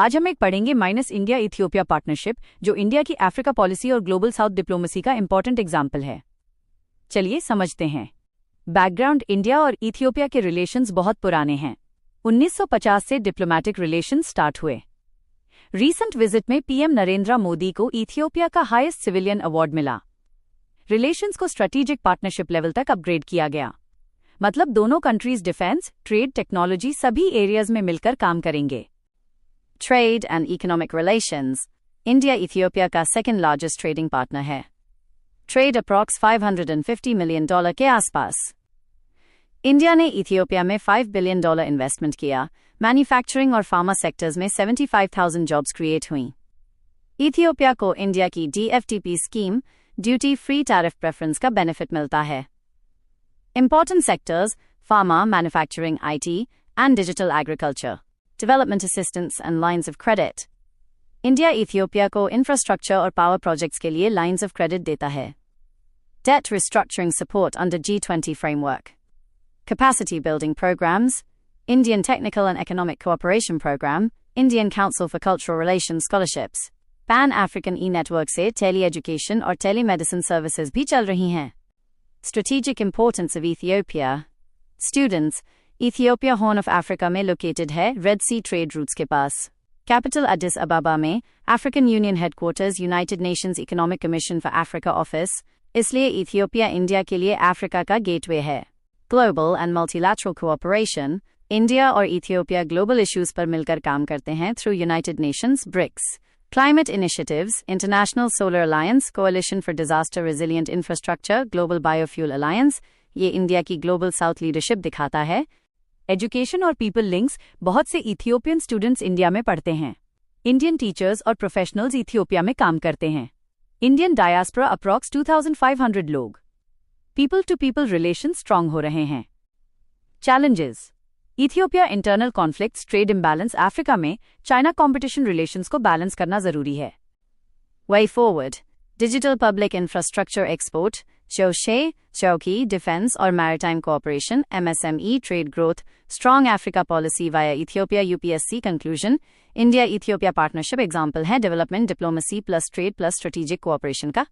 आज हम एक पढ़ेंगे माइनस इंडिया इथियोपिया पार्टनरशिप, जो इंडिया की अफ्रीका पॉलिसी और ग्लोबल साउथ डिप्लोमेसी का इंपॉर्टेंट एग्जाम्पल है। चलिए समझते हैं। बैकग्राउंड: इंडिया और इथियोपिया के रिलेशंस बहुत पुराने हैं। 1950 से डिप्लोमैटिक रिलेशंस स्टार्ट हुए। रीसेंट विजिट में पीएम नरेंद्र मोदी को इथियोपिया का हाईएस्ट सिविलियन अवार्ड मिला। रिलेशंस को स्ट्रेटेजिक पार्टनरशिप लेवल तक अपग्रेड किया गया। मतलब दोनों कंट्रीज डिफेंस, ट्रेड, टेक्नोलॉजी सभी एरियाज में मिलकर काम करेंगे। Trade and economic relations: India Ethiopia का सेकेंड लार्जेस्ट ट्रेडिंग पार्टनर है। ट्रेड अप्रॉक्स $550 मिलियन के आसपास। इंडिया ने इथियोपिया में $5 बिलियन इन्वेस्टमेंट किया। मैन्युफैक्चरिंग और फार्मा सेक्टर्स में 75,000 जॉब्स क्रिएट हुई। इथियोपिया को इंडिया की DFTP scheme, duty free tariff preference का बेनिफिट मिलता है। Important sectors: pharma, manufacturing, IT, and digital agriculture. Development assistance and lines of credit. India Ethiopia को इंफ्रास्ट्रक्चर और पावर प्रोजेक्ट्स के लिए लाइन्स ऑफ क्रेडिट देता है। Debt restructuring support under G20 framework. Capacity building programs. Indian Technical and Economic Cooperation Program. Indian Council for Cultural Relations scholarships. Pan-African e-network से tele-education और telemedicine services भी चल रही हैं। Strategic importance of Ethiopia. Students: Ethiopia Horn of Africa में located है, Red Sea trade routes के पास। Capital Addis Ababa में, African Union Headquarters, United Nations Economic Commission for Africa Office, इसलिए इथियोपिया इंडिया के लिए अफ्रीका का गेटवे है। Global and Multilateral Cooperation: India और इथियोपिया ग्लोबल इश्यूज पर मिलकर काम करते हैं through United Nations, BRICS. Climate initiatives: International Solar Alliance, Coalition for Disaster Resilient Infrastructure, Global Biofuel Alliance। ये इंडिया की ग्लोबल साउथ लीडरशिप दिखाता है। एजुकेशन और पीपल लिंक्स: बहुत से इथियोपियन स्टूडेंट्स इंडिया में पढ़ते हैं। इंडियन टीचर्स और प्रोफेशनल्स इथियोपिया में काम करते हैं। इंडियन डायस्पोरा अप्रॉक्स 2,500 लोग। People to people relation strong हो रहे हैं। Challenges: Ethiopia internal conflicts, trade imbalance, Africa में चाइना कंपटीशन रिलेशंस को बैलेंस करना जरूरी है। Way forward: digital public infrastructure export, चौकी, डिफेंस और maritime cooperation, MSME, trade growth, strong Africa policy via Ethiopia, UPSC। Conclusion: India Ethiopia partnership example है development, diplomacy plus trade plus strategic cooperation का।